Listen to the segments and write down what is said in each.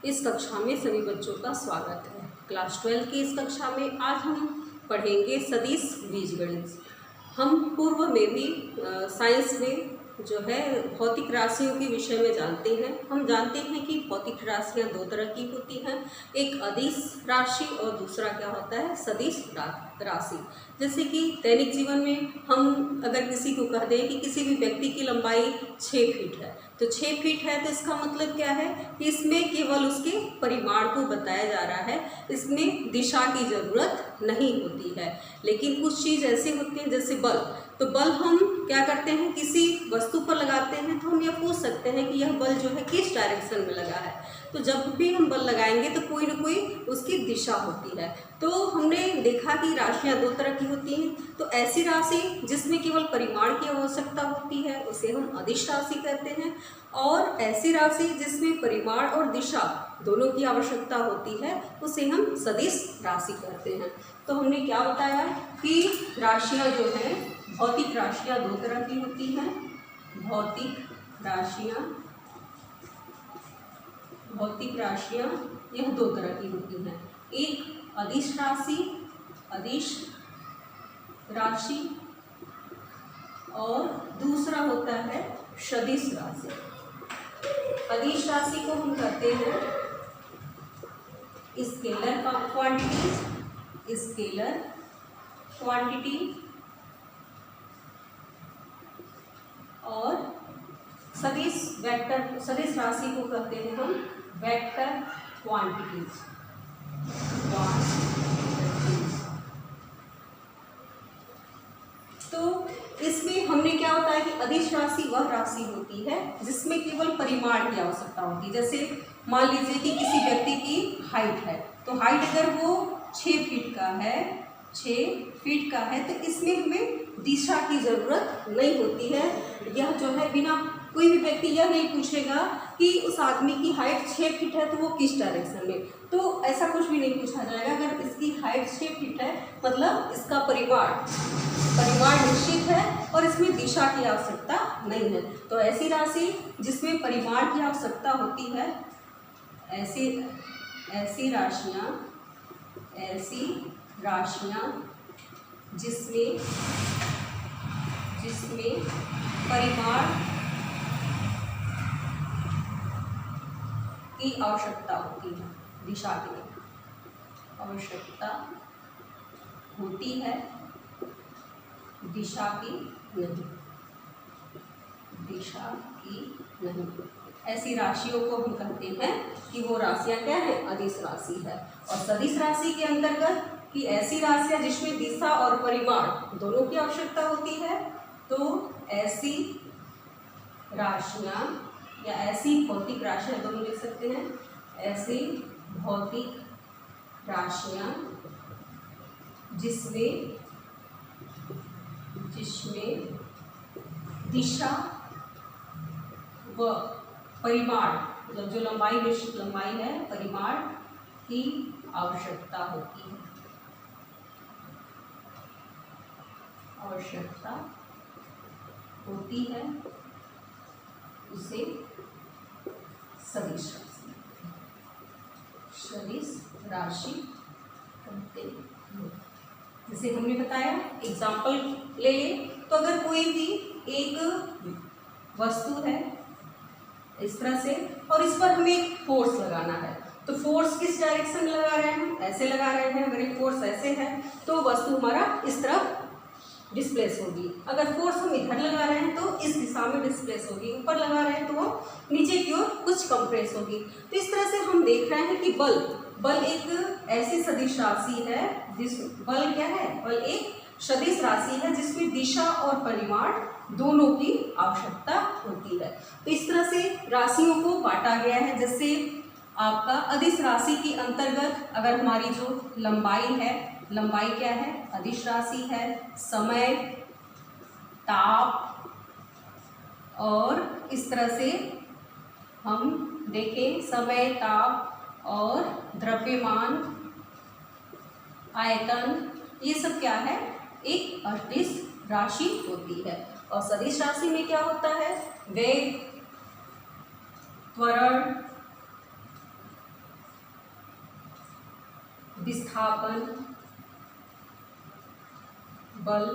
इस कक्षा में सभी बच्चों का स्वागत है। क्लास 12 की इस कक्षा में आज हम पढ़ेंगे सदिश बीजगणित। हम पूर्व में भी साइंस में जो है भौतिक राशियों के विषय में जानते हैं। हम जानते हैं कि भौतिक राशियाँ दो तरह की होती हैं, एक अदिश राशि और दूसरा क्या होता है, सदिश राशि। जैसे कि दैनिक जीवन में हम अगर किसी को कह दें कि किसी भी व्यक्ति की लंबाई 6 फीट है, तो 6 फीट है तो इसका मतलब क्या है कि इसमें केवल उसके परिमाण को बताया जा रहा है, इसमें दिशा की ज़रूरत नहीं होती है। लेकिन कुछ चीज़ ऐसे होती हैं जैसे बल, तो बल हम क्या करते हैं, किसी वस्तु पर लगाते हैं तो हम यह पूछ सकते हैं कि यह बल जो है किस डायरेक्शन में लगा है। तो जब भी हम बल लगाएंगे तो कोई ना कोई उसकी दिशा होती है। तो हमने देखा कि राशियाँ दो तरह की होती हैं, तो ऐसी राशि जिसमें केवल परिमाण की आवश्यकता होती है उसे हम अदिश राशि कहते हैं, और ऐसी राशि जिसमें परिमाण और दिशा दोनों की आवश्यकता होती है उसे हम सदिश राशि कहते हैं। तो हमने क्या बताया कि राशियाँ जो हैं, भौतिक राशियाँ दो तरह की होती हैं। भौतिक राशियाँ यह दो तरह की होती हैं, एक अदिश राशि और दूसरा होता है सदिश राशि। अदिश राशि को हम कहते हैं स्केलर क्वांटिटी और सदिश राशि को कहते हैं हम वेक्टर क्वांटिटीज। तो इसमें हमने क्या होता है कि अदिश राशि वह राशि होती है जिसमें केवल परिमाण की आवश्यकता होती है। जैसे मान लीजिए कि किसी व्यक्ति की हाइट है, तो हाइट अगर वो 6 फीट का है तो इसमें हमें दिशा की ज़रूरत नहीं होती है। यह जो है बिना, कोई भी व्यक्ति यह नहीं पूछेगा कि उस आदमी की हाइट 6 फीट है तो वो किस डायरेक्शन में, तो ऐसा कुछ भी नहीं पूछा जाएगा। अगर इसकी हाइट 6 फीट है मतलब इसका परिमाण निश्चित है और इसमें दिशा की आवश्यकता नहीं है। तो ऐसी राशि जिसमें परिमाण की आवश्यकता होती है, ऐसी राशियाँ जिसमें परिमाण की आवश्यकता होती है, दिशा की आवश्यकता होती है, दिशा की नहीं। ऐसी राशियों को हम कहते हैं कि वो राशियाँ क्या है, अदिश राशि है। और सदिश राशि के अंतर्गत कि ऐसी राशियाँ जिसमें दिशा और परिमाण दोनों की आवश्यकता होती है, तो ऐसी राशियाँ या ऐसी भौतिक राशियाँ दोनों लिख सकते हैं, ऐसी भौतिक राशियाँ जिसमें दिशा व परिमाण, मतलब जो निश्चित लंबाई है, परिमाण की आवश्यकता होती है उसे सदिश राशि कहते हैं। जैसे हमने बताया, एग्जाम्पल ले लें, तो अगर कोई भी एक वस्तु है इस तरह से और इस पर हमें एक फोर्स लगाना है, तो फोर्स किस डायरेक्शन में लगा रहे हैं, ऐसे लगा रहे हैं। अगर एक फोर्स ऐसे है तो वस्तु हमारा इस तरफ डिस्प्लेस होगी। अगर फोर्स हम इधर लगा रहे हैं तो इस दिशा में डिस्प्लेस होगी, ऊपर लगा रहे हैं तो वो नीचे की ओर कुछ कंप्रेस होगी। तो इस तरह से हम देख रहे हैं कि बल एक ऐसी सदिश राशि है बल एक सदिश राशि है जिसमें दिशा और परिमाण दोनों की आवश्यकता होती है। तो इस तरह से राशियों को बांटा गया है। जैसे आपका अदिश राशि के अंतर्गत अगर हमारी जो लंबाई क्या है, अदिश राशि है, समय, ताप, और इस तरह से हम देखें समय, ताप और द्रव्यमान, आयतन, ये सब क्या है, एक अदिश राशि होती है। और सदिश राशि में क्या होता है, वेग, त्वरण, विस्थापन, बल,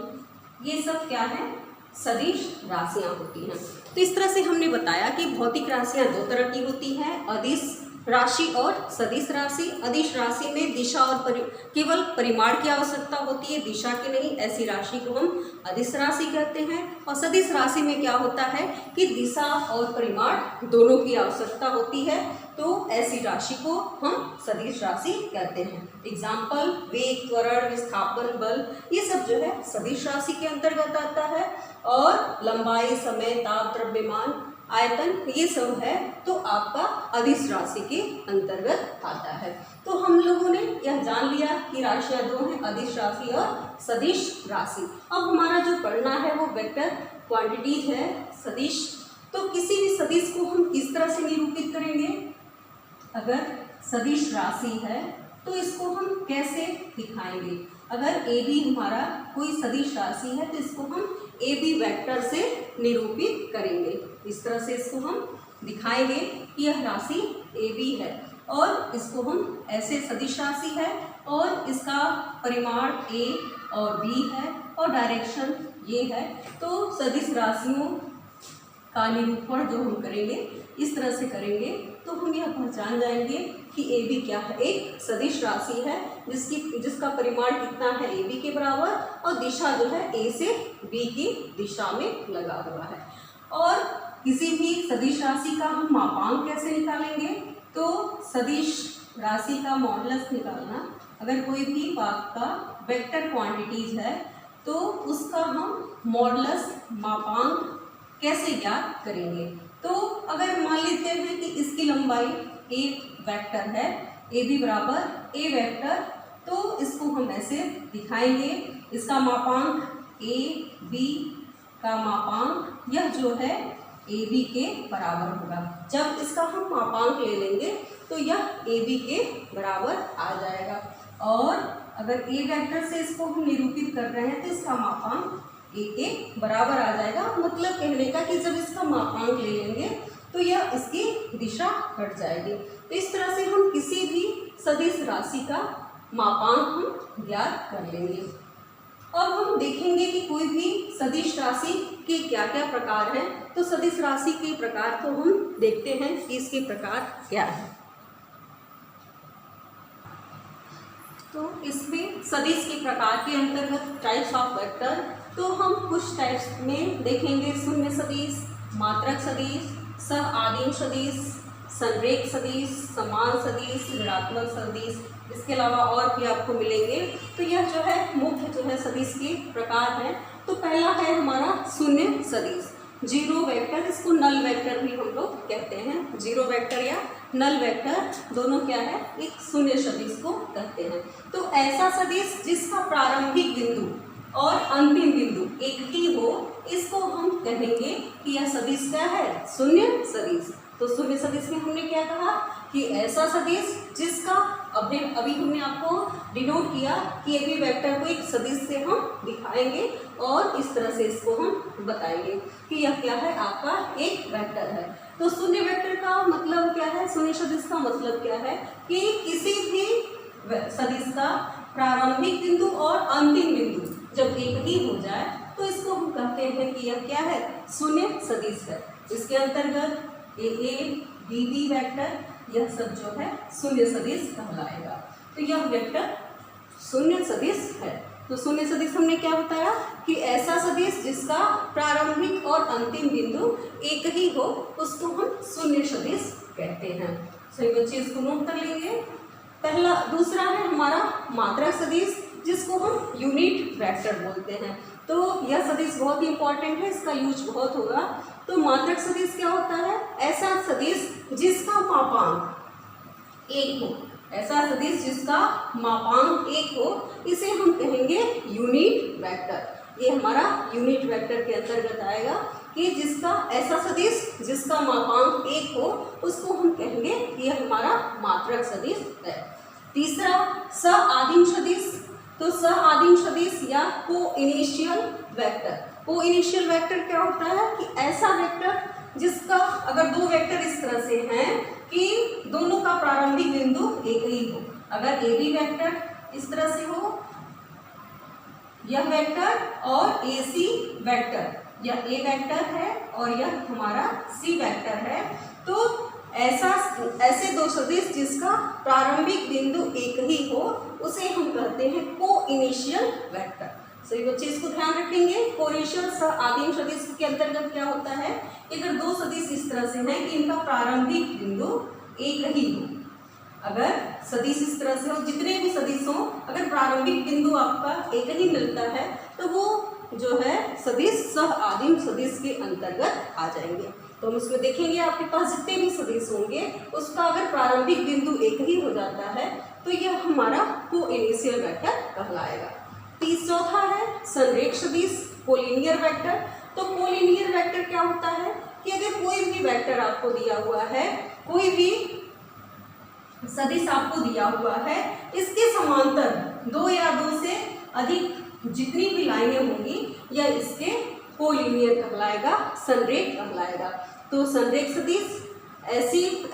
ये सब क्या है, सदिश राशियां होती हैं। तो इस तरह से हमने बताया कि भौतिक राशियां दो तरह की होती हैं, अदिश राशि और सदिश राशि। अदिश राशि में दिशा और केवल परिमाण की आवश्यकता होती है, दिशा की नहीं। ऐसी राशि को हम अदिश राशि कहते हैं। और सदिश राशि में क्या होता है कि दिशा और परिमाण दोनों की आवश्यकता होती है, तो ऐसी राशि को हम सदिश राशि कहते हैं। एग्जाम्पल, वेग, त्वरण, विस्थापन, बल, ये सब जो है सदिश राशि के अंतर्गत आता है। और लंबाई, समय, ताप, द्रव्यमान, आयतन, ये सब है तो आपका अदिश राशि के अंतर्गत आता है। तो हम लोगों ने यह जान लिया कि राशियां दो हैं, अदिश राशि और सदिश राशि। अब हमारा जो पढ़ना है वो वेक्टर क्वांटिटीज है, सदिश। तो किसी भी सदिश को हम किस तरह से निरूपित करेंगे? अगर सदिश राशि है तो इसको हम कैसे दिखाएंगे? अगर ए बी हमारा कोई सदिश राशि है तो इसको हम ए बी वेक्टर से निरूपित करेंगे। इस तरह से इसको हम दिखाएंगे कि यह राशि ए बी है और इसको हम ऐसे सदिश राशि है और इसका परिमाण ए और बी है और डायरेक्शन ये है। तो सदिश राशियों का निरूपण जो हम करेंगे इस तरह से करेंगे तो हम यह पहचान जाएंगे कि ए बी क्या है, एक सदिश राशि है जिसका परिमाण कितना है, ए बी के बराबर, और दिशा जो है ए से बी की दिशा में लगा हुआ है। और किसी भी सदिश राशि का हम मापांक कैसे निकालेंगे? तो सदिश राशि का मॉडुलस निकालना, अगर कोई भी बात का वेक्टर क्वांटिटीज है तो उसका हम मॉडुलस मापांक कैसे ज्ञात करेंगे? तो अगर मान लेते हैं कि इसकी लंबाई ए वेक्टर है, ए बी बराबर ए वेक्टर, तो इसको हम ऐसे दिखाएंगे, इसका मापांक ए बी का मापांक यह जो है ए बी के बराबर होगा। जब इसका हम मापांक ले लेंगे तो यह ए बी के बराबर आ जाएगा। और अगर ए वेक्टर से इसको हम निरूपित कर रहे हैं तो इसका मापांक ए के बराबर आ जाएगा। मतलब कहने का कि जब इसका मापांक ले लेंगे तो यह इसकी दिशा हट जाएगी। तो इस तरह से हम किसी भी सदिश राशि का मापांक हम ज्ञात कर लेंगे। अब हम देखेंगे कि कोई भी सदिश राशि के क्या क्या प्रकार हैं। तो सदिश राशि के प्रकार को हम देखते हैं कि इसके प्रकार क्या है। तो इसमें सदिश के प्रकार के अंतर्गत टाइप्स ऑफ वेक्टर, तो हम कुछ टाइप्स में देखेंगे। शून्य सदिश, मात्रक सदिश, सह आदिम सदिश, संरेख सदिश, समान सदिश, ऋणात्मक सदिश, इसके अलावा और भी आपको मिलेंगे। तो यह जो है मुख्य जो है सदिश के प्रकार है। तो पहला है हमारा शून्य सदिश, जीरो वेक्टर, इसको नल वेक्टर भी हम लोग कहते हैं। जीरो वेक्टर या नल वेक्टर दोनों क्या है, एक शून्य सदिश को कहते हैं। तो ऐसा सदिश जिसका प्रारंभिक बिंदु और अंतिम बिंदु एक ही हो, इसको हम कहेंगे कि यह सदिश क्या है, शून्य सदिश। तो शून्य सदिश में हमने क्या कहा कि ऐसा सदिश जिसका अभी हमने आपको डिनोट किया कि ए बी वेक्टर को एक सदिश से हम दिखाएंगे और इस तरह से इसको हम बताएंगे कि यह क्या है, आपका एक वेक्टर है। तो शून्य वेक्टर का मतलब क्या है, शून्य सदिश का मतलब क्या है कि किसी भी सदिश का प्रारंभिक बिंदु और अंतिम बिंदु जब एक ही हो जाए तो इसको हम कहते हैं कि यह क्या है, शून्य सदिश है। इसके अंतर्गत ए बी बी वेक्टर यह सब जो है शून्य सदिश कहलाएगा। तो यह वेक्टर शून्य सदिश है। तो शून्य सदिश हमने क्या बताया कि ऐसा सदिश जिसका प्रारंभिक और अंतिम बिंदु एक ही हो उसको हम शून्य सदिश कहते हैं। सही बच्चे इसको नोट कर लेंगे। पहला, दूसरा है हमारा मात्रक सदिश जिसको हम यूनिट वेक्टर बोलते हैं। तो यह सदिश बहुत ही इंपॉर्टेंट है, इसका यूज बहुत होगा। तो मात्रक सदिश क्या होता है, ऐसा सदिश जिसका मापांक एक हो, ऐसा सदिश जिसका मापांक एक हो, इसे हम कहेंगे यूनिट वेक्टर। ये हमारा यूनिट वेक्टर के अंतर्गत आएगा कि जिसका ऐसा सदिश जिसका मापांक एक हो उसको हम कहेंगे कि यह हमारा मात्रक सदिश है। तीसरा, सह आदिम सदिश। तो सह आदिम सदिश या को इनिशियल वेक्टर। को इनिशियल वेक्टर क्या होता है कि ऐसा वेक्टर जिसका अगर दो वेक्टर इस तरह से हैं कि दोनों का प्रारंभिक बिंदु एक ही हो, अगर ए बी वेक्टर इस तरह से हो, यह वेक्टर और ए सी वेक्टर, यह ए वेक्टर है और यह हमारा सी वेक्टर है, तो ऐसे दो सदिश जिसका प्रारंभिक बिंदु एक ही हो उसे हम कहते हैं को इनिशियल वेक्टर। सभी बच्चे इसको ध्यान रखेंगे। को इनिशियल आदिम सदिश के अंतर्गत क्या होता है, अगर दो सदिश इस तरह से हैं कि इनका प्रारंभिक बिंदु एक ही हो, अगर सदिश इस तरह से हो, जितने भी सदिश हों, अगर प्रारंभिक बिंदु आपका एक ही मिलता है तो वो जो है सदिश सह आदिम सदिश के अंतर्गत आ जाएंगे। तो हम इसमें देखेंगे आपके पास जितने भी सदिश होंगे उसका अगर प्रारंभिक बिंदु एक ही हो जाता है तो यह हमारा को इनिशियल वेक्टर कहलाएगा। चौथा है संरेख सदिश, कोलिनियर वेक्टर। तो कोलिनियर वेक्टर क्या होता है कि अगर कोई भी वेक्टर आपको दिया हुआ है, कोई भी सदिश आपको दिया हुआ है, इसके समांतर दो या दो से अधिक जितनी भी लाइनें होंगी यह इसके कोलिनियर कहलाएगा, संरेख कहलाएगा। तो संरेख सदिश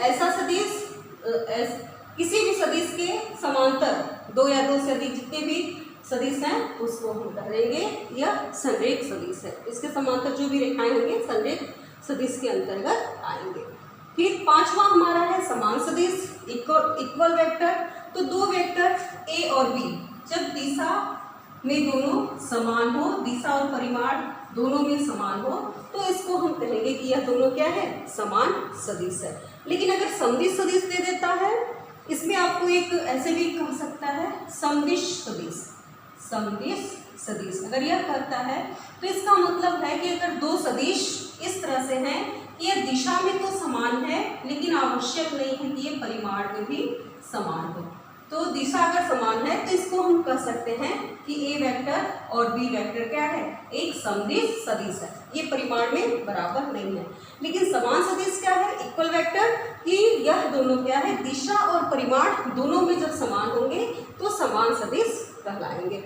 ऐसा सदिश किसी भी सदिश के समांतर दो या दो से अधिक जितने भी सदिश हैं उसको हम कहेंगे यह संरेख सदिश है। इसके समांतर जो भी रेखाएं होंगी संरेख सदिश के अंतर्गत आएंगे। फिर पांचवा हमारा है समान सदिश, इक्वल वेक्टर। तो दो वेक्टर ए और बी जब दिशा में दोनों समान हो, दिशा और परिमाण दोनों में समान हो, तो इसको हम कहेंगे कि यह दोनों क्या है, समान सदिश है। लेकिन अगर समदिश सदिश दे देता है, इसमें आपको एक ऐसे भी कह सकता है समदिश सदिश, समदिश सदिश अगर यह करता है तो इसका मतलब है कि अगर दो सदिश इस तरह से हैं कि यह दिशा में तो समान है लेकिन आवश्यक नहीं है कि ये परिमाण में भी समान हो। तो दिशा अगर समान है तो इसको हम कह सकते हैं कि ए वेक्टर और बी वेक्टर क्या है, एक समदिश सदिश है, ये परिमाण में बराबर नहीं है। लेकिन समान सदिश क्या है, इक्वल वेक्टर, कि यह दोनों क्या है, दिशा और परिमाण दोनों में जब समान होंगे तो समान सदिश कहलाएंगे।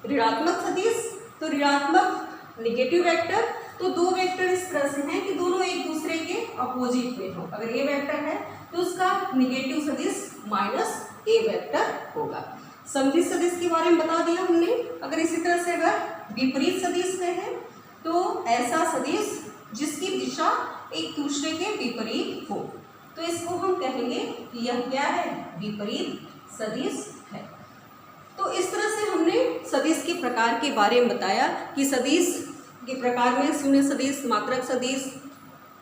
ऋणात्मक सदिश, तो ऋणात्मक निगेटिव वेक्टर, तो दो वेक्टर इस तरह से हैं कि दोनों एक दूसरे के अपोजिट में हो। अगर ए वेक्टर है तो उसका निगेटिव सदिश माइनस ए वेक्टर होगा। समदिश सदिश के बारे में बता दिया हमने। अगर इसी तरह से अगर विपरीत सदिश में है तो ऐसा सदिश जिसकी दिशा एक दूसरे के विपरीत हो, तो इसको हम कहेंगे कि यह क्या है, विपरीत सदिश है। तो इस तरह से हमने सदिश के प्रकार के बारे में बताया कि सदिश के प्रकार में शून्य सदिश, मात्रक सदिश,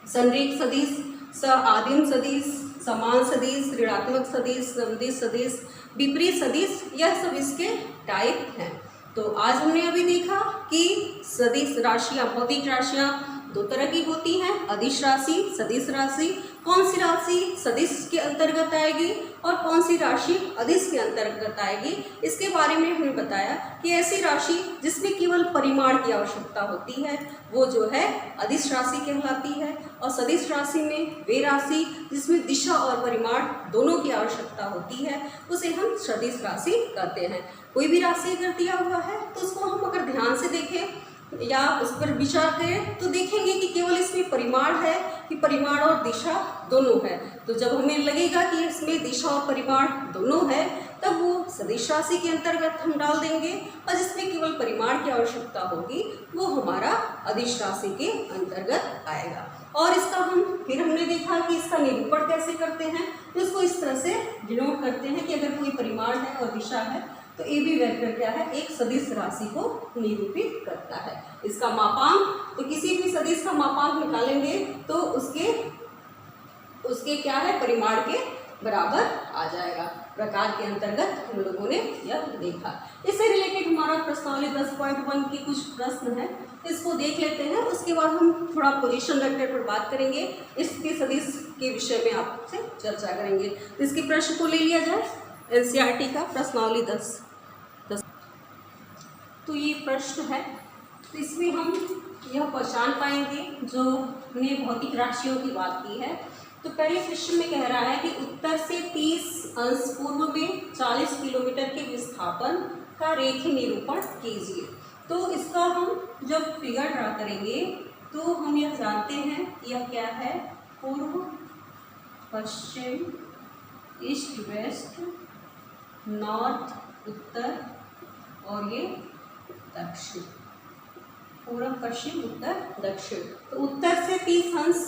संरेख सदिश, सआदिम सदिश, समान सदिश, ऋणात्मक सदिश, समदिश सदिश, विपरीत सदिश, यह सब इसके टाइप हैं। तो आज हमने अभी देखा कि सदिश राशियां, भौतिक राशियां दो तरह की होती हैं, अदिश राशि, सदिश राशि। कौन सी राशि सदिश के अंतर्गत आएगी और कौन सी राशि अदिश के अंतर्गत आएगी, इसके बारे में हमने बताया कि ऐसी राशि जिसमें केवल परिमाण की आवश्यकता होती है वो जो है अदिश राशि कहलाती है, और सदिश राशि में वे राशि जिसमें दिशा और परिमाण दोनों की आवश्यकता होती है उसे हम सदिश राशि कहते हैं। कोई भी राशि अगर दिया हुआ है तो उसको हम अगर ध्यान से देखें या उस पर विचार करें तो देखेंगे कि केवल इसमें परिमाण है कि परिमाण और दिशा दोनों है। तो जब हमें लगेगा कि इसमें दिशा और परिमाण दोनों है तब वो सदिश राशि के अंतर्गत हम डाल देंगे, और जिसमें केवल परिमाण की आवश्यकता होगी वो हमारा अदिश राशि के अंतर्गत आएगा। और इसका हमने देखा कि इसका निरूपण कैसे करते हैं, तो इसको इस तरह से डिनोट करते हैं कि अगर कोई परिमाण है और दिशा है तो ए बी वेक्टर क्या है, एक सदिश राशि को निरूपित करता है। इसका मापांक, तो किसी भी सदिश का मापांक निकालेंगे तो उसके क्या है, परिमाण के बराबर आ जाएगा। प्रकार के अंतर्गत हम लोगों ने यह देखा। इससे रिलेटेड हमारा प्रश्नावली 10.1 की कुछ प्रश्न है, इसको देख लेते हैं। उसके बाद हम थोड़ा पोजीशन वेक्टर पर बात करेंगे, इसके सदिश के विषय में आपसे चर्चा करेंगे। तो इसके प्रश्न को ले लिया जाए, एनसीईआरटी का प्रश्नावली 10। तो ये प्रश्न है, तो इसमें हम यह पहचान पाएंगे जो हमने भौतिक राशियों की बात की है। तो पहले प्रश्न में कह रहा है कि उत्तर से 30 अंश पूर्व में 40 किलोमीटर के विस्थापन का रेखीय निरूपण कीजिए। तो इसका हम जब फिगर ड्रा करेंगे तो हम यह जानते हैं यह क्या है, पूर्व पश्चिम, ईस्ट वेस्ट नॉर्थ उत्तर और ये दक्षिण, पूर्व पश्चिम उत्तर दक्षिण। तो उत्तर से 30 अंश,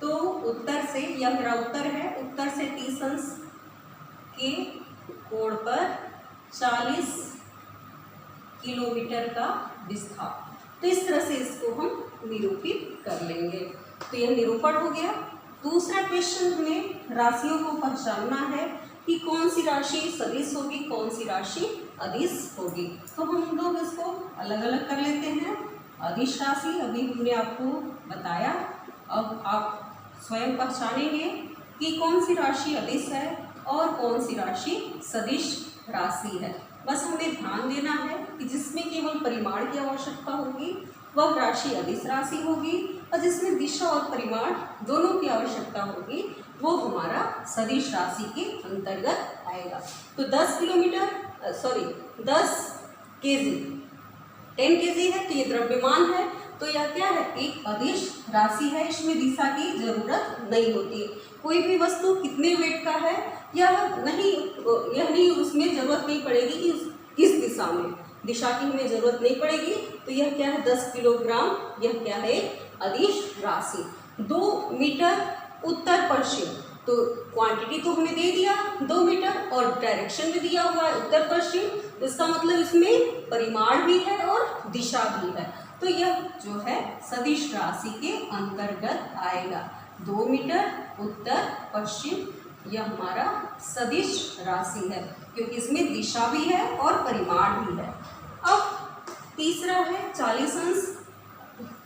तो उत्तर से, यह मेरा उत्तर है, उत्तर से 30 अंश के कोण पर 40 किलोमीटर का विस्थापन। तो इस तरह से इसको हम निरूपित कर लेंगे। तो यह निरूपण हो गया। दूसरा क्वेश्चन हमें राशियों को पहचानना है कि कौन सी राशि सदिश होगी, कौन सी राशि अदिश होगी। तो हम लोग इसको अलग अलग कर लेते हैं। अदिश राशि अभी हमने आपको बताया, अब आप स्वयं पहचानेंगे कि कौन सी राशि अदिश है और कौन सी राशि सदिश राशि है। बस हमें ध्यान देना है कि जिसमें केवल परिमाण की आवश्यकता होगी वह राशि अदिश राशि होगी, और जिसमें दिशा और परिमाण दोनों की आवश्यकता होगी वो हमारा सदिश राशि के अंतर्गत आएगा। तो 10 केजी 10 केजी है, तो ये द्रव्यमान है, तो यह क्या है, एक अदिश राशि है, इसमें दिशा की जरूरत नहीं होती। कोई भी वस्तु कितने वेट का है यह नहीं उसमें जरूरत नहीं पड़ेगी कि किस दिशा में, दिशा की हमें जरूरत नहीं पड़ेगी। तो यह क्या है, 10 किलोग्राम, यह क्या है, अदिश राशि। 2 मीटर उत्तर पश्चिम, तो क्वांटिटी तो हमें दे दिया 2 मीटर, और डायरेक्शन भी दिया हुआ है उत्तर पश्चिम, इसका मतलब इसमें परिमाण भी है और दिशा भी है। तो यह जो है सदिश राशि के अंतर्गत आएगा। 2 मीटर उत्तर पश्चिम, यह हमारा सदिश राशि है क्योंकि इसमें दिशा भी है और परिमाण भी है। अब तीसरा है 40 अंश,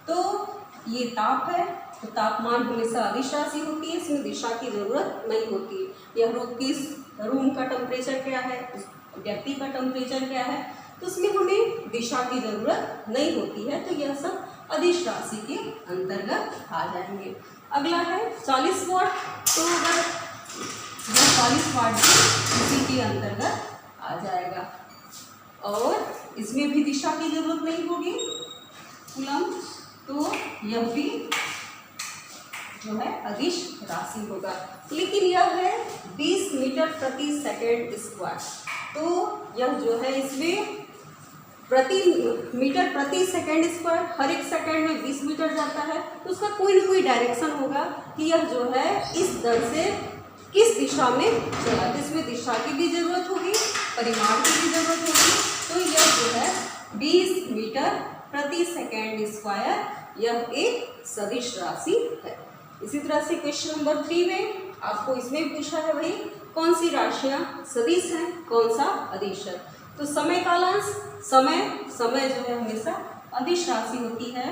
तो ये ताप है, तो तापमान हमेशा अदिश राशि होती है, इसमें दिशा की जरूरत नहीं होती। यह रूम का टेम्परेचर क्या है, व्यक्ति का टेम्परेचर क्या है, तो उसमें हमें दिशा की जरूरत नहीं होती है, तो यह सब अदिश राशि के अंतर्गत आ जाएंगे। अगला है 40 वाट, तो अगर 40 वाट भी इसी के अंतर्गत आ जाएगा, और इसमें भी दिशा की जरूरत नहीं होगी कूलम, तो यह भी जो है अदिश राशि होगा। लेकिन यह है 20 मीटर प्रति सेकंड स्क्वायर, तो यह जो है इसमें प्रति मीटर प्रति सेकंड स्क्वायर, हर एक सेकंड में 20 मीटर जाता है, तो उसका कोई ना कोई डायरेक्शन होगा कि यह जो है इस दर से किस दिशा में चला। तो इसमें दिशा की भी जरूरत होगी, परिमाण की भी जरूरत होगी, तो यह जो है 20 मीटर प्रति सेकंड स्क्वायर, यह एक सदिश राशि है। इसी तरह से क्वेश्चन नंबर 3 में आपको इसमें पूछा है भाई कौन सी राशियां सदिश हैं, कौन सा अदिश है। तो समय कालांश, समय जो है हमेशा अदिश राशि होती है,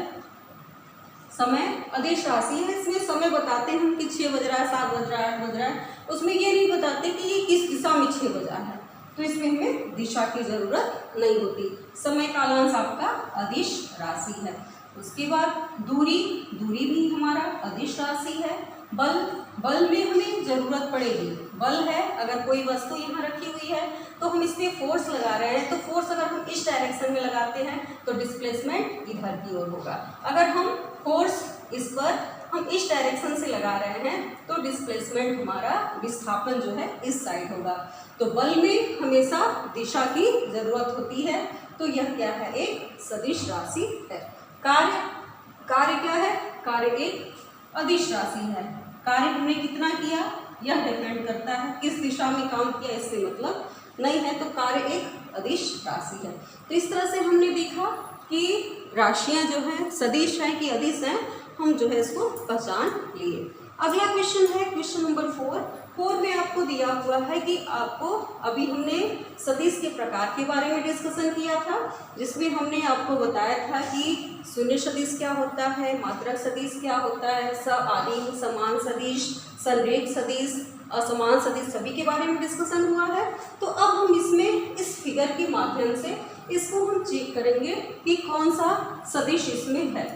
समय अदिश राशि है। इसमें समय बताते हैं हम कि 6 बज रहा है, 7 बज रहा है, 8 बज रहा है, उसमें ये नहीं बताते कि ये किस दिशा में 6 बजा है, तो इसमें हमें दिशा की जरूरत नहीं होती। समय कालांश आपका अदिश राशि है। उसके बाद दूरी भी हमारा अदिश राशि है। बल में हमें जरूरत पड़ेगी, बल है, अगर कोई वस्तु यहाँ रखी हुई है तो हम इस पर फोर्स लगा रहे हैं, तो फोर्स अगर हम इस डायरेक्शन में लगाते हैं तो डिस्प्लेसमेंट इधर की ओर होगा। अगर हम फोर्स इस पर हम इस डायरेक्शन से लगा रहे हैं तो डिस्प्लेसमेंट हमारा, विस्थापन जो है इस साइड होगा। तो बल में हमेशा दिशा की जरूरत होती है, तो यह क्या है, एक सदिश राशि है। कार्य क्या है, कार्य एक अदिश राशि है। कार्य हमने कितना किया यह डिपेंड करता है, किस दिशा में काम किया इससे मतलब नहीं है, तो कार्य एक अदिश राशि है। तो इस तरह से हमने देखा कि राशियां जो हैं सदिश हैं कि अदिश हैं, हम जो है इसको पहचान लिए। अगला क्वेश्चन है क्वेश्चन नंबर 4 में आपको दिया हुआ है कि आपको, अभी हमने सदिश के प्रकार के बारे में डिस्कशन किया था, जिसमें हमने आपको बताया था कि शून्य सदिश क्या होता है, मात्रक सदिश क्या होता है, सआदिम, समान सदिश, संरेख सदिश, असमान सदिश, सभी के बारे में डिस्कशन हुआ है। तो अब हम इसमें इस फिगर के माध्यम से इसको हम चेक करेंगे कि कौन सा सदिश इसमें है।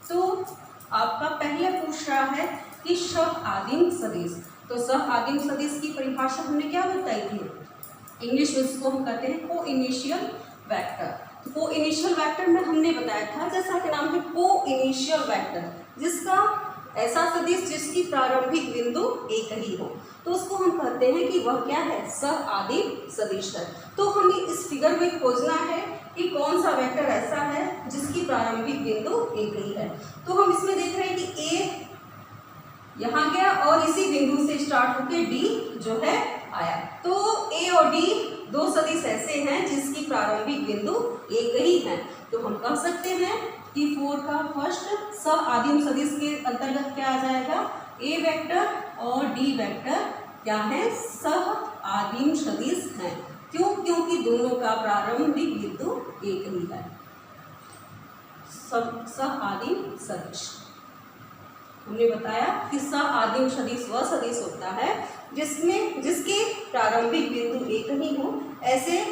तो आपका पहले पूछ रहा है कि सआदिम सदिश, तो सआदिम सदिश की परिभाषा हमने क्या बताई थी, इंग्लिश में इसको हम कहते हैं को इनिशियल वेक्टर। को इनिशियल वेक्टर में हमने बताया था, जैसा कि नाम है को इनिशियल वेक्टर, जिसका ऐसा सदिश जिसकी प्रारंभिक बिंदु एक ही हो, तो उसको हम कहते हैं कि वह क्या है, सआदिम सदिश है। तो हमें इस फिगर में खोजना है कि कौन सा वेक्टर ऐसा है जिसकी प्रारंभिक बिंदु एक ही है। तो हम इसमें देख रहे हैं कि ए यहाँ गया और इसी बिंदु से स्टार्ट होकर डी जो है आया। तो ए और डी दो सदिश ऐसे हैं जिसकी प्रारंभिक बिंदु एक ही है। तो हम कह सकते हैं कि 4 का फर्स्ट सआदिम सदिश के अंतर्गत क्या आ जाएगा, ए वेक्टर और डी वेक्टर क्या है, सआदिम सदिश हैं। क्यों? क्योंकि दोनों का प्रारंभिक बिंदु एक ही है। सआदिम सदिश हमने बताया कि सआदिम सदिश वह सदिश होता है जिसके प्रारंभिक बिंदु एक ही हो, ऐसे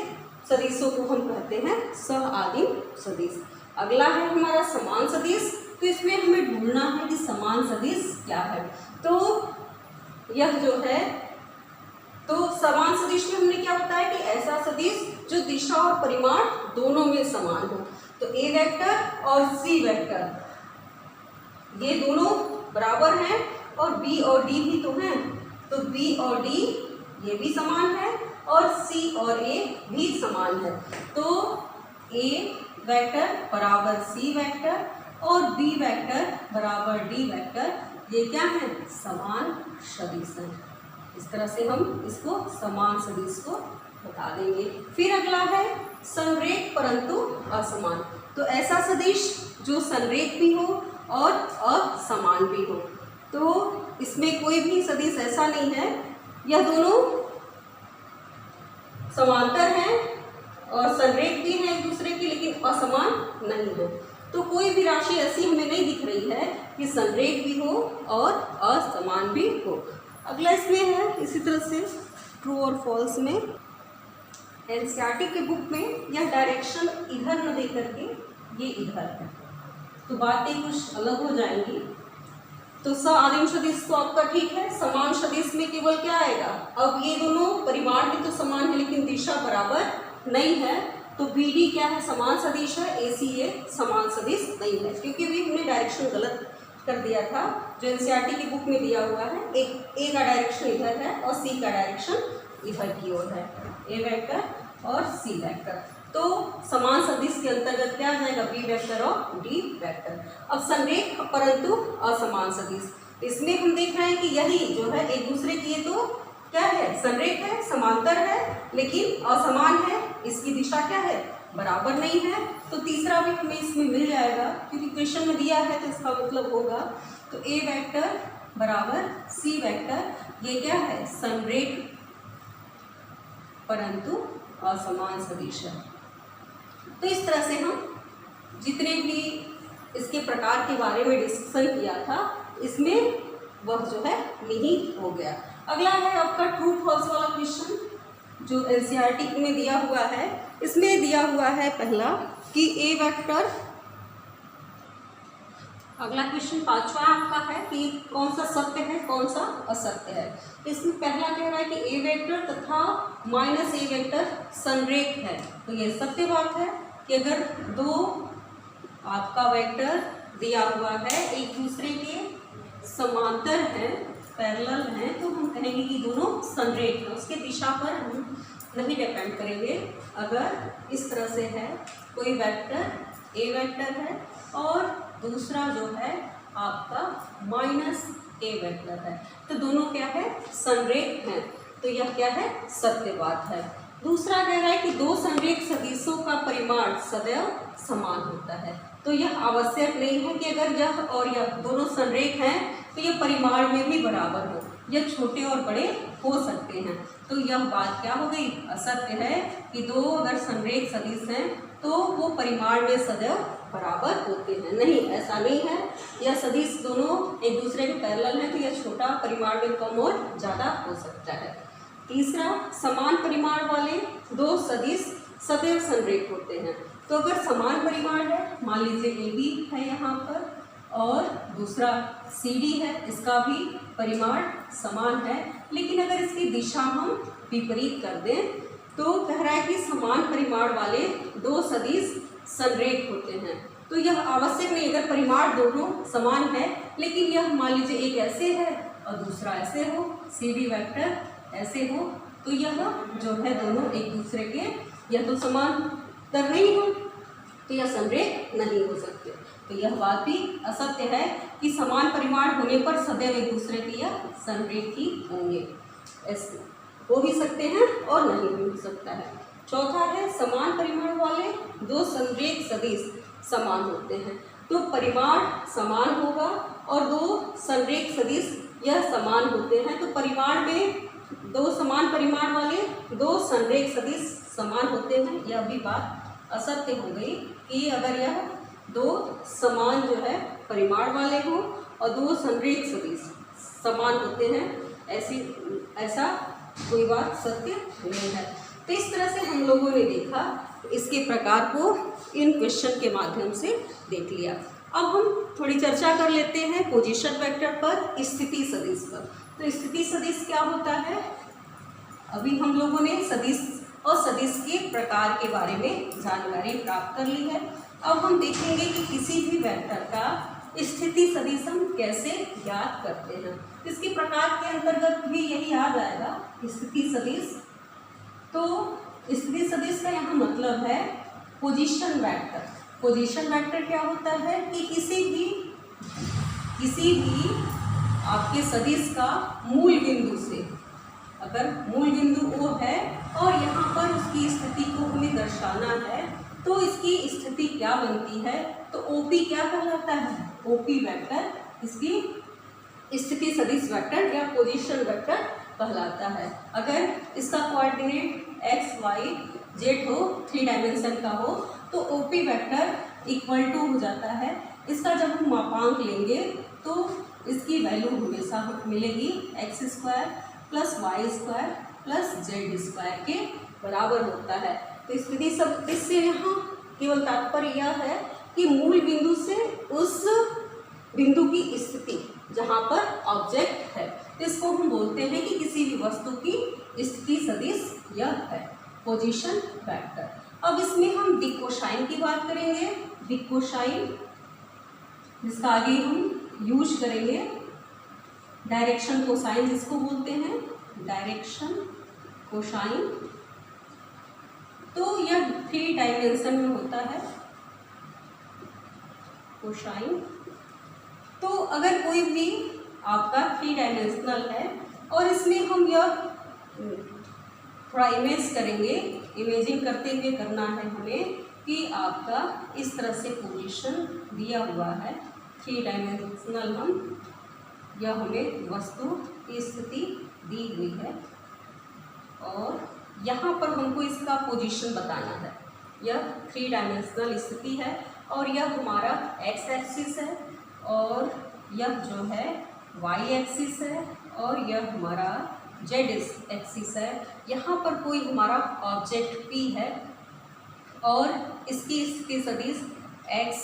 सदिशों को हम कहते हैं सआदिम सदिश। अगला है हमारा समान सदिश। तो इसमें हमें ढूंढना है कि समान सदिश क्या है। तो यह जो है, तो समान सदिश में हमने क्या बताया कि ऐसा सदिश जो दिशा और परिमाण दोनों में समान हो। तो ए वेक्टर और सी वेक्टर ये दोनों बराबर हैं और बी और डी भी तो हैं। तो बी और डी ये भी समान है और सी और ए भी समान है। तो ए वेक्टर बराबर सी वेक्टर और बी वेक्टर बराबर डी वेक्टर, ये क्या है, समान सदिश है। इस तरह से हम इसको समान सदिश को बता देंगे। फिर अगला है संरेख परंतु असमान। तो ऐसा सदिश जो संरेख भी हो और असमान भी हो। तो इसमें कोई भी सदिश ऐसा नहीं है, यह दोनों समांतर हैं और संरेख भी हैं एक दूसरे की, लेकिन असमान नहीं हो। तो कोई भी राशि ऐसी हमें नहीं दिख रही है कि संरेख भी हो और असमान भी हो। अगला इसमें है इसी तरह से ट्रू और फॉल्स में एनसीईआरटी के बुक में यह डायरेक्शन इधर न दे करके ये इधर है, तो बातें कुछ अलग हो जाएंगी। तो सआदिम सदिश तो आपका ठीक है। समान सदिश में केवल क्या आएगा, अब ये दोनों परिमाण भी तो समान है लेकिन दिशा बराबर नहीं है। तो बी डी क्या है, समान सदिश है। ए सी ए समान सदिश नहीं है, क्योंकि भी हमने डायरेक्शन गलत कर दिया था जो एनसीईआरटी की बुक में दिया हुआ है। एक ए का डायरेक्शन इधर है और सी का डायरेक्शन इधर की ओर है, ए वेक्टर और सी वेक्टर। तो समान सदिश के अंतर्गत क्या आ जाएगा, बी वेक्टर और डी वेक्टर। अब संरेख परंतु असमान सदिश, इसमें हम देख रहे हैं कि यही जो है एक दूसरे की, ये तो क्या है, संरेख है, समांतर है लेकिन असमान है। इसकी दिशा क्या है, बराबर नहीं है। तो तीसरा भी हमें इसमें मिल जाएगा क्योंकि क्वेश्चन में दिया है, तो इसका मतलब होगा तो ए वेक्टर बराबर सी वेक्टर, ये क्या है, संरेख परंतु असमान सदिश है। तो इस तरह से हम जितने भी इसके प्रकार के बारे में डिस्कशन किया था, इसमें वह जो है निहित हो गया। अगला है आपका ट्रू फॉल्स वाला क्वेश्चन जो एनसीईआरटी में दिया हुआ है। इसमें दिया हुआ है पहला कि ए वेक्टर, अगला क्वेश्चन पांचवा आपका है कि कौन सा सत्य है कौन सा असत्य है। इसमें पहला कह रहा है कि ए वेक्टर तथा माइनस ए वेक्टर संरेख है। तो ये सत्य बात है कि अगर दो आपका वेक्टर दिया हुआ है एक दूसरे के समांतर हैं, पैरेलल हैं, तो हम कहेंगे कि दोनों संरेख हैं। उसके दिशा पर हम नहीं डिपेंड करेंगे। अगर इस तरह से है, कोई वेक्टर ए वेक्टर है और दूसरा जो है आपका माइनस ए वेक्टर है, तो दोनों क्या है, संरेख हैं। तो यह क्या है, सत्य बात है। दूसरा कह रहा है कि दो संरेख सदिशों का परिमाण सदैव समान होता है। तो यह आवश्यक नहीं है कि अगर यह और यह दोनों संरेख हैं तो यह परिमाण में भी बराबर हो, यह छोटे और बड़े हो सकते हैं। तो यह बात क्या हो गई, असत्य है कि दो अगर संरेख सदिश हैं तो वो परिमाण में सदैव बराबर होते हैं। नहीं, ऐसा नहीं है। यह सदिश दोनों एक दूसरे के पैरेलल हैं तो यह छोटा परिमाण में कम और ज़्यादा हो सकता है। तीसरा, समान परिमाण वाले दो सदिश सदैव संरेख होते हैं। तो अगर समान परिमाण है, मान लीजिए ए बी है यहाँ पर और दूसरा सी डी है, इसका भी परिमाण समान है, लेकिन अगर इसकी दिशा हम विपरीत कर दें तो कह रहा है कि समान परिमाण वाले दो सदिश संरेख होते हैं। तो यह आवश्यक नहीं, अगर परिमाण दोनों समान है लेकिन यह मान लीजिए एक ऐसे है और दूसरा ऐसे हो, सी बी वेक्टर ऐसे हो, तो यह जो है दोनों एक दूसरे के या तो समांतर नहीं हो, तो यह समरेख नहीं हो सकते। तो यह बात भी असत्य है कि समान परिमाण होने पर सदैव एक दूसरे के यह समरेख ही होंगे। ऐसे हो भी सकते हैं और नहीं भी हो सकता है। चौथा है समान परिमाण वाले दो समरेख सदिश समान होते हैं। तो परिमाण समान होगा और दो समरेख सदिश यह समान होते हैं। तो परिमाण में दो समान परिमाण वाले दो समरेख सदिश समान होते हैं, यह भी बात असत्य हो गई कि अगर यह दो समान जो है परिमाण वाले हों और दो समरेख सदिश समान होते हैं, ऐसा कोई बात सत्य नहीं है। तो इस तरह से हम लोगों ने देखा, इसके प्रकार को इन क्वेश्चन के माध्यम से देख लिया। अब हम थोड़ी चर्चा कर लेते हैं पोजीशन वेक्टर पर, स्थिति सदिश पर। तो स्थिति सदिश क्या होता है? अभी हम लोगों ने सदिश और सदिश के प्रकार के बारे में जानकारी प्राप्त कर ली है। अब हम देखेंगे कि किसी भी वेक्टर का स्थिति सदिश हम कैसे ज्ञात करते हैं। इसके प्रकार के अंतर्गत भी यही आ जाएगा स्थिति सदिश। तो स्थिति सदिश का यहाँ मतलब है पोजीशन वेक्टर। पोजीशन वेक्टर क्या होता है कि किसी भी आपके सदिश का मूल बिंदु से, अगर मूल बिंदु O है और यहाँ पर उसकी स्थिति को हमें दर्शाना है, तो इसकी स्थिति क्या बनती है? तो OP क्या कहलाता है? OP वेक्टर इसकी स्थिति सदिश वेक्टर या पोजीशन वेक्टर कहलाता है। अगर इसका कोऑर्डिनेट x, y, z हो, 3 डायमेंशन का हो, तो OP वेक्टर इक्वल टू हो जाता है। इसका जब हम मापांक लेंगे तो इसकी वैल्यू हमेशा मिलेगी x square plus Y square plus Z square के बराबर होता है। तो स्थिति सदिश से यहाँ केवल तात्पर्य यह है कि मूल बिंदु से उस बिंदु की स्थिति जहाँ पर ऑब्जेक्ट है, इसको हम बोलते हैं कि किसी भी वस्तु की स्थिति सदिश यह है पोजीशन वेक्टर। अब इसमें हम दिक् कोसाइन की बात करेंगे। दिक् कोसाइन जिसका आगे हम यूज करेंगे, डायरेक्शन कोसाइन जिसको बोलते हैं, डायरेक्शन कोसाइन। तो यह 3 डायमेंशन में होता है कोसाइन। तो अगर कोई भी आपका 3 डायमेंशनल है और इसमें हम यह थोड़ा इमेज करेंगे, इमेजिंग करते हुए करना है हमें कि आपका इस तरह से पोजीशन दिया हुआ है 3 डायमेंशनल, यह हमें वस्तु की स्थिति दी हुई है और यहाँ पर हमको इसका पोजीशन बताना है। यह 3 डायमेंशनल स्थिति है और यह हमारा x एक्सिस है और यह जो है y एक्सिस है और यह हमारा z एक्सिस है। यहाँ पर कोई हमारा ऑब्जेक्ट P है और इसकी स्थिति सदिश x,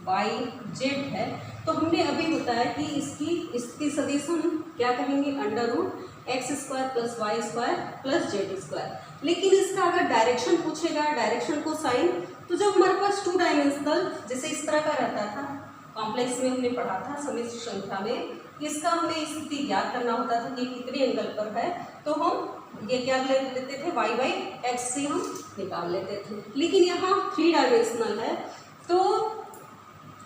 y, z है। तो हमने अभी बताया कि इसकी स्थिति सदिश हम क्या कहेंगे, under root X square plus Y square plus Z square. लेकिन इसका अगर डायरेक्शन पूछेगा, डायरेक्शन को साइन, तो जब हमारे पास 2 डायमेंशनल जैसे इस तरह का रहता था, कॉम्प्लेक्स में हमने पढ़ा था समिश्र श्रृंखला में, इसका हमें स्थिति ज्ञात करना होता था कि कितने एंगल पर है, तो हम ये क्या ले लेते थे, वाई बाई एक्स से हम निकाल लेते थे। लेकिन यहाँ 3 डायमेंशनल है तो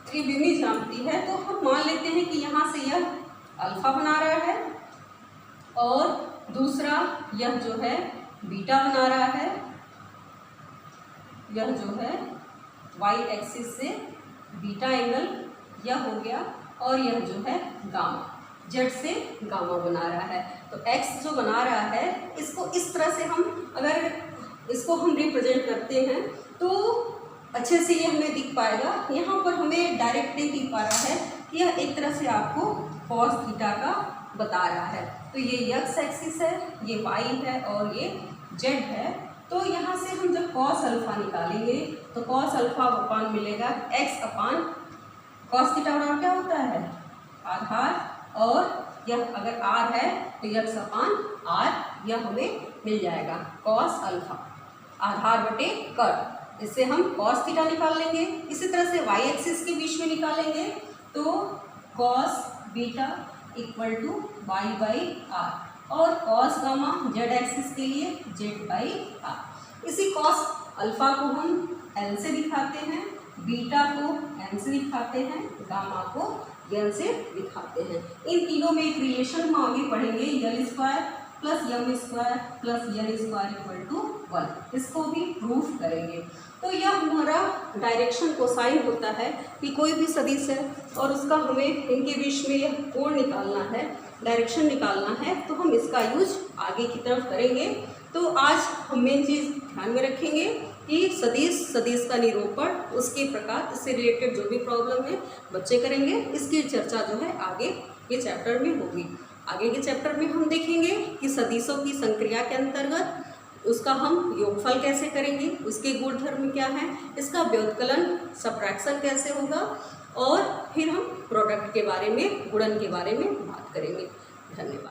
त्रिविमीय ज्यामिति है, तो हम मान लेते हैं कि यहाँ से यह अल्फा बना रहा है और दूसरा यह जो है बीटा बना रहा है, यह जो है वाई एक्सिस से बीटा एंगल यह हो गया और यह जो है गामा, जेड से गामा बना रहा है। तो एक्स जो बना रहा है इसको इस तरह से हम अगर इसको हम रिप्रेजेंट करते हैं तो अच्छे से ये हमें दिख पाएगा। यहाँ पर हमें डायरेक्ट नहीं दिख पा रहा है, यह एक तरह से आपको कॉस थीटा का बता रहा है। तो ये एक्स एक्सिस है, ये वाई है और ये जेड है। तो यहाँ से हम जब कॉस अल्फा निकालेंगे तो कॉस अल्फा अपान मिलेगा एक्स अपान कॉस थीटा बराबर क्या होता है, आधार, और यह अगर आर है तो एक्स अपान आर, यह हमें मिल जाएगा कॉस अल्फा आधार बटे कर। इससे हम कॉस थीटा निकाल लेंगे। इसी तरह से वाई एक्सिस के बीच में निकालेंगे तो cos beta equal to Y by R और कॉस गामा जेड एक्सिस के लिए जेड बाई आर। इसी कॉस अल्फा को हम एल से दिखाते हैं, बीटा को एन से दिखाते हैं, गामा को एन से दिखाते हैं। इन तीनों में एक रिलेशन हम आगे पढ़ेंगे, L square plus M square plus L square equal to 1। इसको भी प्रूफ करेंगे। तो यह हमारा डायरेक्शन कोसाइन होता है कि कोई भी सदिश है और उसका हमें इनके बीच में यह कोण निकालना है, डायरेक्शन निकालना है, तो हम इसका यूज आगे की तरफ करेंगे। तो आज हम मेन चीज़ ध्यान में रखेंगे कि सदिश का निरूपण, उसके प्रकार, इससे रिलेटेड जो भी प्रॉब्लम है बच्चे करेंगे। इसकी चर्चा जो है आगे के चैप्टर में होगी। आगे के चैप्टर में हम देखेंगे कि सदिशों की संक्रिया के अंतर्गत उसका हम योगफल कैसे करेंगे, उसके गुणधर्म क्या है, इसका व्युत्कलन सबट्रैक्शन कैसे होगा, और फिर हम प्रोडक्ट के बारे में, गुणन के बारे में बात करेंगे। धन्यवाद।